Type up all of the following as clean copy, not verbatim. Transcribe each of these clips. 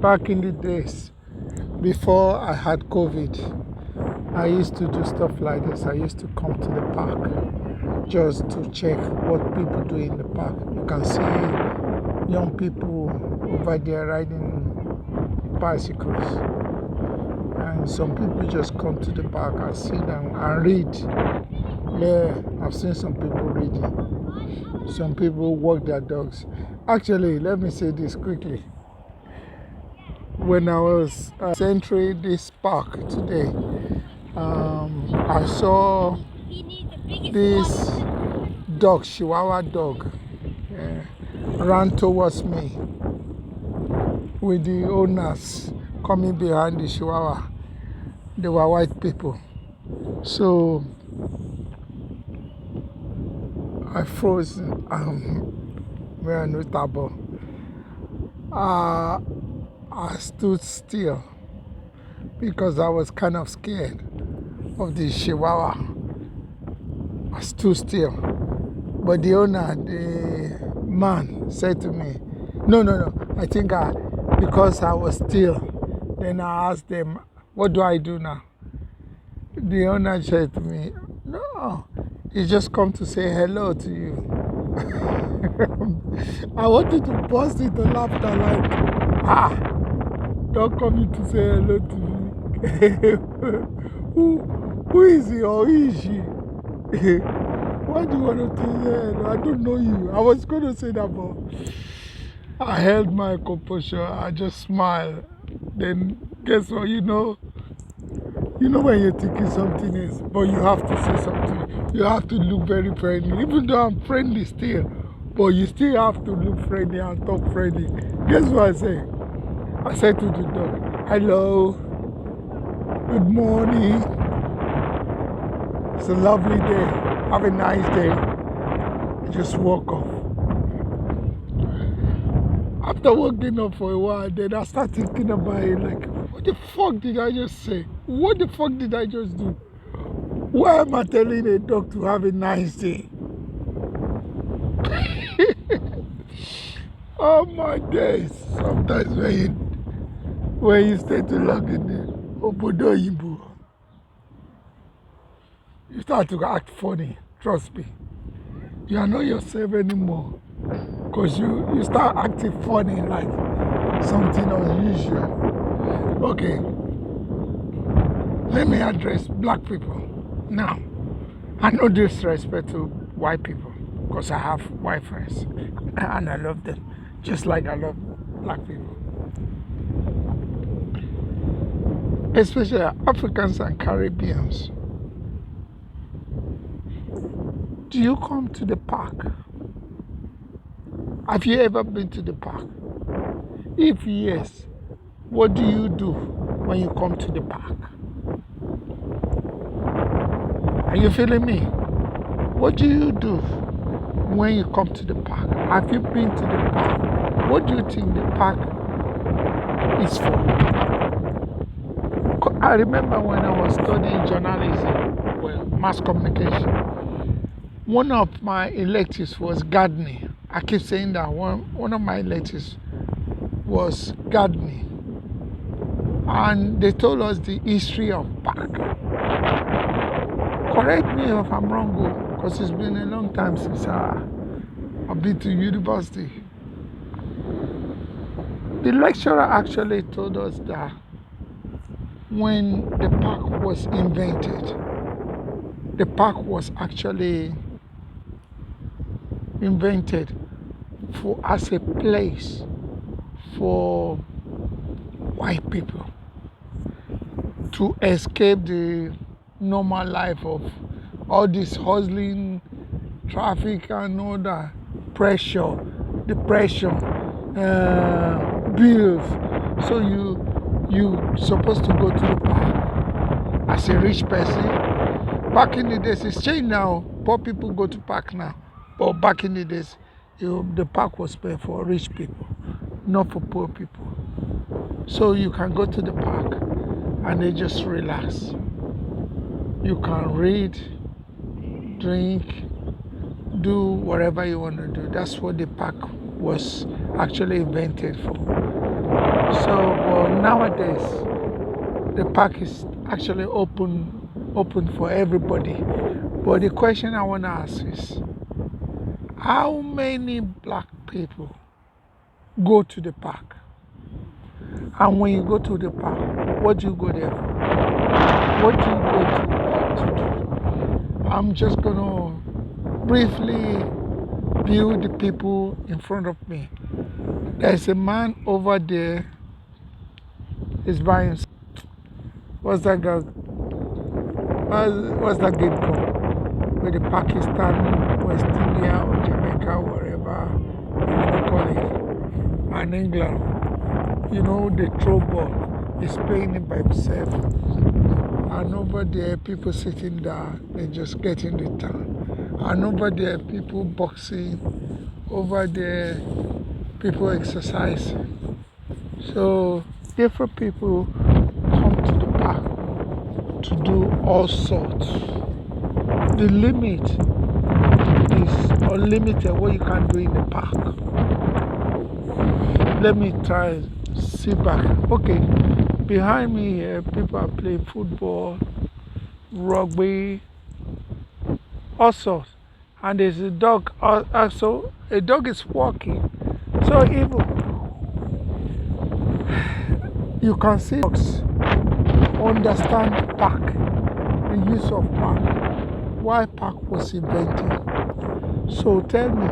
Back in the days, before I had COVID, I used to do stuff like this. I used to come to the park just to check what people do in the park. You can see young people over there riding bicycles, and some people just come to the park and sit down and read. Yeah, I've seen some people reading. Some people walk their dogs. Actually, let me say this quickly. When I was entering this park today, I saw this dog, Chihuahua dog, ran towards me with the owners coming behind the Chihuahua. They were white people. So I froze. Very notable. I stood still because I was kind of scared of the Chihuahua. I stood still. But the owner, the man, said to me, no. I think because I was still, then I asked them, what do I do now? The owner said to me, no, he just come to say hello to you. I wanted to burst into laughter like, don't come in to say hello to me. who is he or who is she? Why do you want to say hello? I don't know you. I was going to say that, but I held my composure. I just smiled. Then guess what? You know when you're thinking something is, but you have to say something. You have to look very friendly. Even though I'm friendly still, but you still have to look friendly and talk friendly. Guess what I say? I said to the dog, hello, good morning. It's a lovely day. Have a nice day. I just woke up. After waking up for a while, then I start thinking about it like, what the fuck did I just say? What the fuck did I just do? Why am I telling a dog to have a nice day? Oh my days. Sometimes when you stay too long in the Obodo Yibu, you start to act funny. Trust me. You are not yourself anymore. Because you start acting funny like something unusual. Okay. Let me address black people. Now, I no disrespect to white people because I have white friends and I love them just like I love black people. Especially Africans and Caribbeans. Do you come to the park? Have you ever been to the park? If yes, what do you do when you come to the park? Are you feeling me? What do you do when you come to the park? Have you been to the park? What do you think the park is for? I remember when I was studying journalism, well, mass communication, one of my electives was gardening. I keep saying that one of my electives was gardening. And they told us the history of park. Correct me if I'm wrong, because it's been a long time since I've been to university. The lecturer actually told us that when the park was invented, the park was actually invented as a place for white people to escape the normal life of all this hustling, traffic and all that pressure, depression, bills. So you supposed to go to the park as a rich person. Back in the days, it's changed now. Poor people go to park now. But back in the days, the park was made for rich people, not for poor people. So you can go to the park and they just relax. You can read, drink, do whatever you want to do. That's what the park was actually invented for. So nowadays, the park is actually open for everybody. But the question I want to ask is, how many black people go to the park? And when you go to the park, what do you go there for? What do you go to the park to do? I'm just gonna briefly view the people in front of me. There's a man over there. He's buying. What's that guy? What's that game called? With the Pakistan, West India, or Jamaica, whatever you want to call it, and England. You know, the throw ball. He's playing it by himself. And over there, people sitting down, they just getting the time. And over there, people boxing. Over there, people exercising. So different people come to the park to do all sorts. The limit is unlimited what you can do in the park. Let me try sit back. Okay, behind me here, people are playing football, rugby, all sorts. And there's a dog also. A dog is walking. So even you can see dogs understand park, the use of park, why park was invented. So tell me,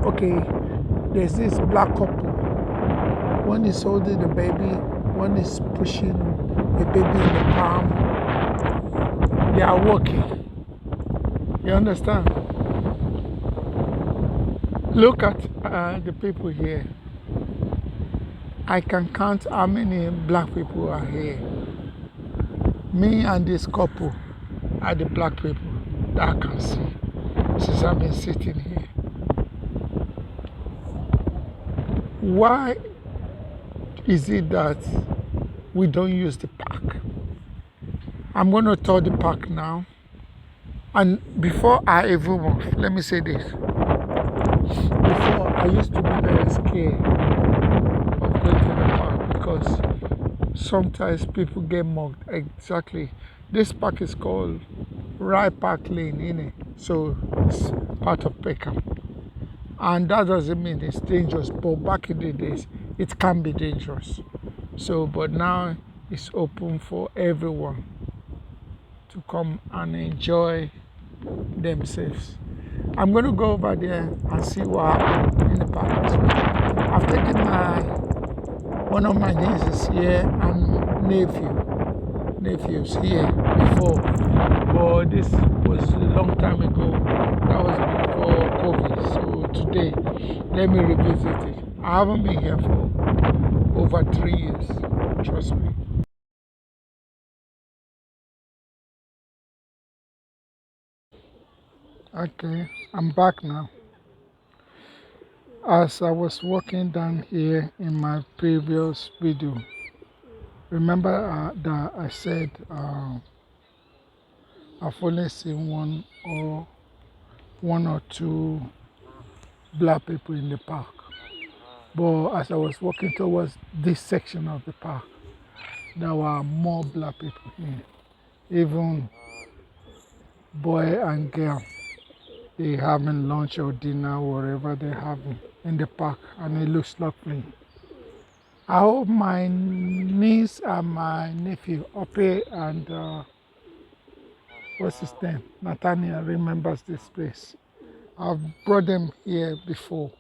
okay, there's this black couple. One is holding a baby, one is pushing a baby in the palm. They are walking. You understand? Look at the people here. I can count how many black people are here. Me and this couple are the black people that I can see since I've been sitting here. Why is it that we don't use the park? I'm going to tour the park now. And before I even move, let me say this. Before, I used to be very scared of going to the park because sometimes people get mugged. Exactly. This park is called Rye Park Lane, innit? So it's part of Peckham. And that doesn't mean it's dangerous, but back in the days, it can be dangerous. So, but now it's open for everyone to come and enjoy themselves. I'm going to go over there and see what happened in the park as well. I've taken one of my nieces here and nephews here before, but this was a long time ago. That was before COVID. So today, let me revisit it. I haven't been here for over 3 years, trust me. Okay, I'm back now. As I was walking down here in my previous video, remember that I said I've only seen one or two black people in the park. But as I was walking towards this section of the park, there were more black people here. Even boy and girl, they having lunch or dinner, whatever they're having in the park, and it looks lovely. I hope my niece and my nephew, Ope and what's his name, Nathaniel, remembers this place. I've brought them here before.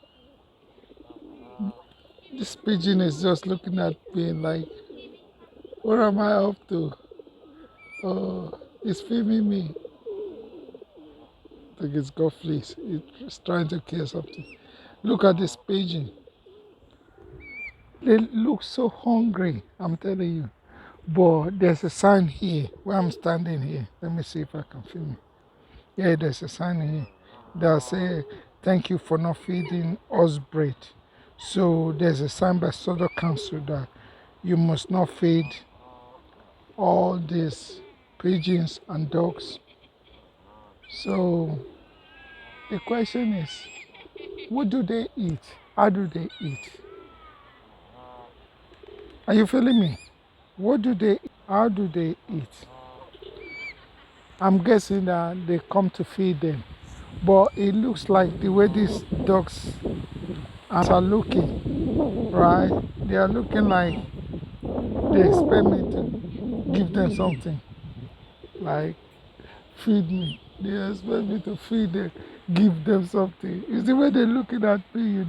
This pigeon is just looking at me like, what am I up to? Oh, it's filming me. I think it's got fleas. It's trying to kill something. Look at this pigeon. They look so hungry, I'm telling you. But there's a sign here where I'm standing here. Let me see if I can film it. Yeah, there's a sign here that says, thank you for not feeding us bread. So there's a sign by Sodo Council that you must not feed all these pigeons and dogs. So the question is, what do they eat? How do they eat? Are you feeling me? What do they, how do they eat? I'm guessing that they come to feed them. But it looks like the way these dogs are looking, right? They are looking like they expect me to give them something, like feed me. They expect me to feed them, give them something. It's the way they're looking at me.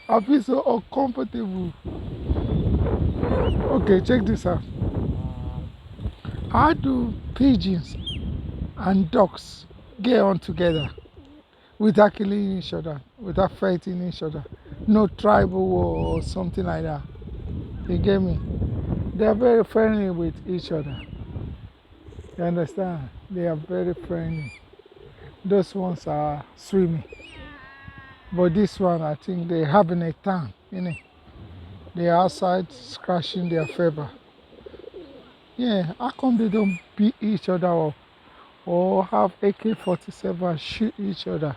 I feel so uncomfortable. Okay, check this out. How do pigeons and ducks get on together without killing each other, without fighting each other? No tribal war or something like that. You get me? They are very friendly with each other. You understand? They are very friendly. Those ones are swimming. But this one, I think they having a time, They are outside scratching their feather. Yeah, how come they don't beat each other up or have AK-47 shoot each other?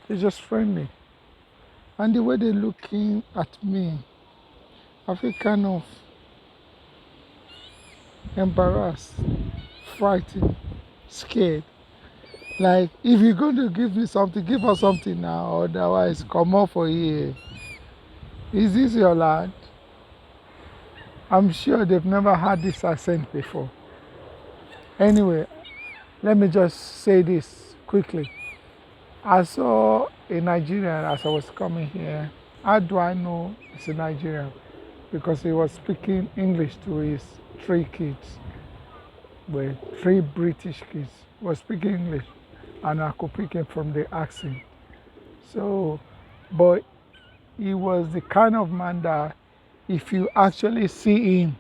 They're just friendly. And the way they're looking at me, I feel kind of embarrassed, frightened, scared. Like, if you're going to give me something, give us something now, otherwise, come off for here. Is this your land? I'm sure they've never had this accent before. Anyway, let me just say this quickly. I saw a Nigerian as I was coming here. How do I know it's a Nigerian? Because he was speaking English to his 3 kids, well, 3 British kids. He was speaking English, and I could pick it from the accent. So, but he was the kind of man that if you actually see him,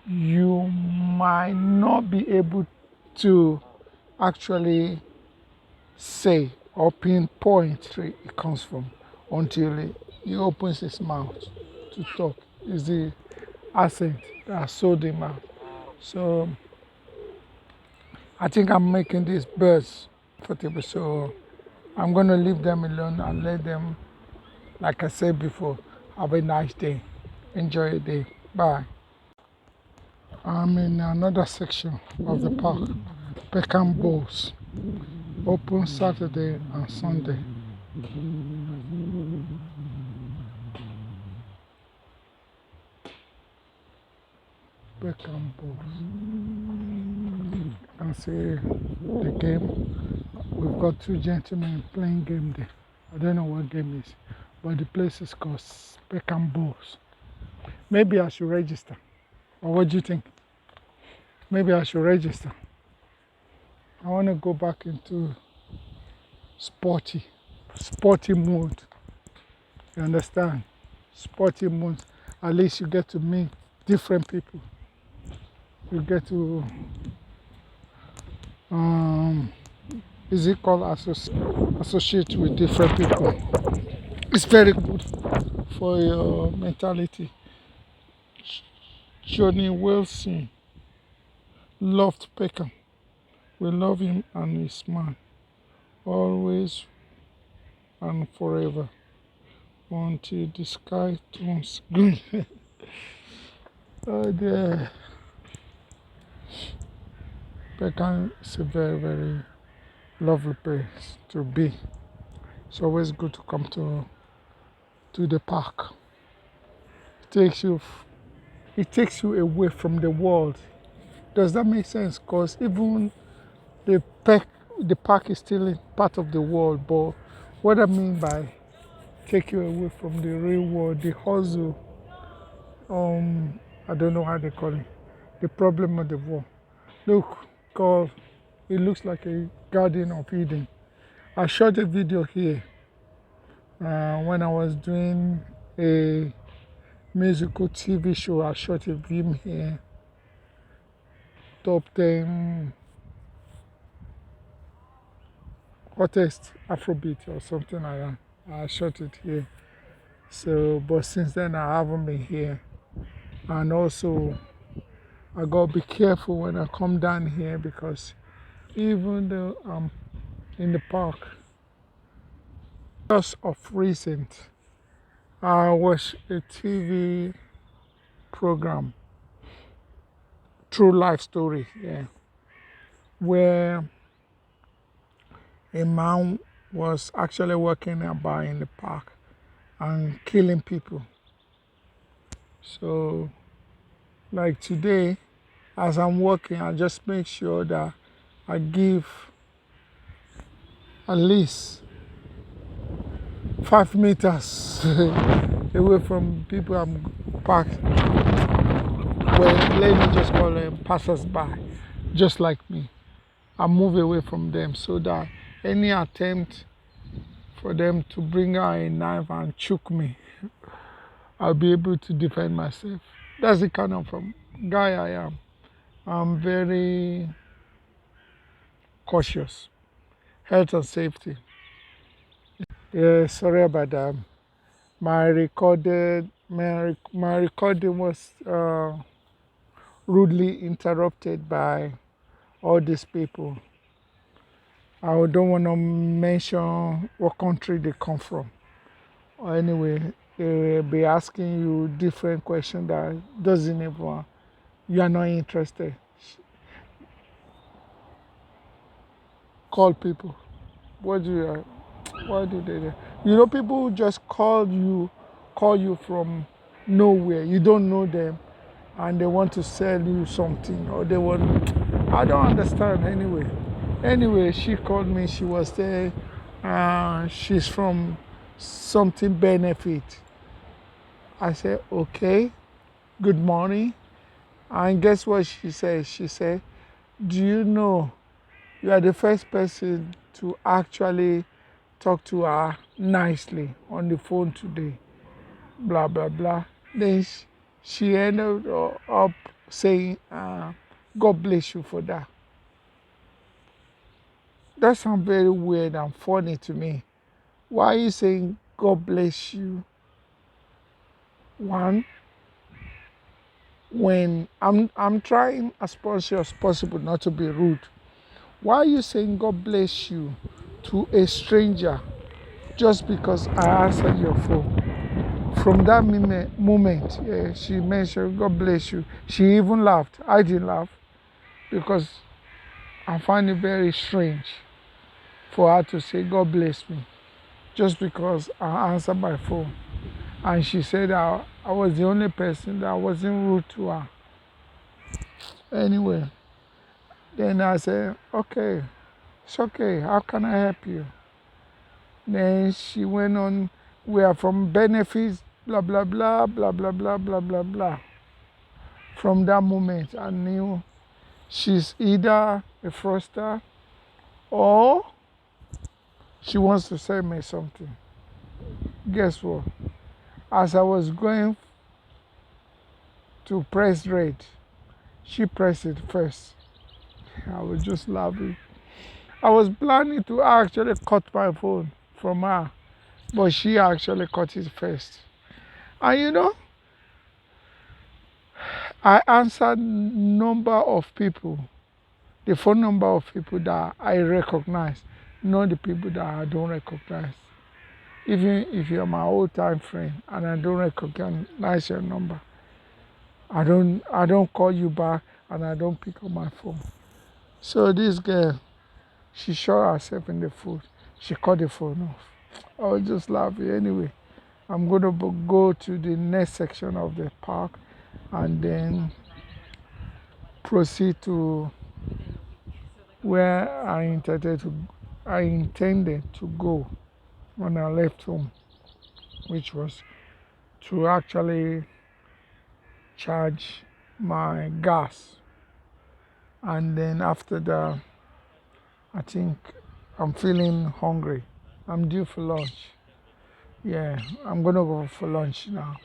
you might not be able to actually say or pinpoint where it comes from until he opens his mouth to talk. It's the accent that sold him out. So I think I'm making these birds comfortable. So I'm going to leave them alone and let them, like I said before, have a nice day. Enjoy your day. Bye. I'm in another section of the park, Peckham Bowls, open Saturday and Sunday. Peckham Bowls. You can see the game. We've got 2 gentlemen playing game there. I don't know what game is, but the place is called Peckham Bowls. Maybe I should register. Or what do you think? Maybe I should register. I want to go back into sporty mode. You understand? Sporty mode. At least you get to meet different people. You get to, is it called associate with different people. It's very good for your mentality. Johnny Wilson loved Peckham. We love him and his man, always and forever, until the sky turns green. Oh dear. Peckham is a very, very lovely place to be. It's always good to come to the park. It takes you away from the world. Does that make sense? Because even the park is still part of the world, but what I mean by take you away from the real world, the hustle, I don't know how they call it, the problem of the world. Look, called, it looks like a Garden of Eden. I shot a video here when I was doing a musical TV show. I shot a film here, top 10 hottest Afrobeat or something like that. I shot it here. So, but since then I haven't been here. And also, I gotta be careful when I come down here because even though I'm in the park, just of recent, I watched a TV program, True Life Story, yeah, where a man was actually walking about in the park and killing people. So, like today, as I'm walking, I just make sure that I give at least 5 meters away from people I'm parked. Well, let me just call them passers-by, just like me. I move away from them so that any attempt for them to bring out a knife and choke me, I'll be able to defend myself. That's the kind of guy I am. I'm very cautious. Health and safety. Yeah, sorry about that. My recording was rudely interrupted by all these people. I don't want to mention what country they come from. Or anyway, they will be asking you different questions that doesn't even you are not interested. Call people. What do you? What do they do? You know, people just call you from nowhere. You don't know them, and they want to sell you something, or they want. I don't understand anyway. Anyway, she called me. She was there. She's from something benefit. I said, okay, good morning. And guess what she said? She said, do you know you are the first person to actually talk to her nicely on the phone today? Blah, blah, blah. Then she ended up saying, God bless you for that. That sounds very weird and funny to me. Why are you saying God bless you? One, when I'm trying as much as possible not to be rude. Why are you saying God bless you to a stranger just because I answered your phone? From that moment, yeah, she mentioned God bless you. She even laughed. I didn't laugh because I find it very strange for her to say God bless me just because I answered my phone. And she said I was the only person that wasn't rude to her. Anyway, then I said, okay, it's okay. How can I help you? Then she went on, we are from benefits, blah, blah, blah, blah, blah, blah, blah, blah, blah. From that moment, I knew she's either a fraudster or she wants to sell me something. Guess what? As I was going to press red, she pressed it first. I was just laughing. I was planning to actually cut my phone from her, but she actually cut it first. And you know, I answered number of people, the phone number of people that I recognize, not the people that I don't recognize. Even if you're my old time friend and I don't recognize your number, I don't call you back and I don't pick up my phone. So this girl, she shot herself in the foot. She cut the phone off. I was just laughing. Anyway, I'm going to go to the next section of the park and then proceed to where I intended to go when I left home, which was to actually charge my gas. And then after that, I think I'm feeling hungry. I'm due for lunch. Yeah, I'm gonna go for lunch now.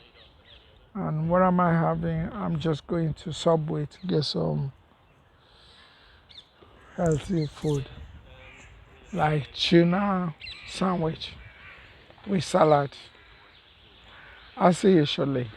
And what am I having? I'm just going to Subway to get some healthy food, like tuna sandwich with salad. I'll see you shortly.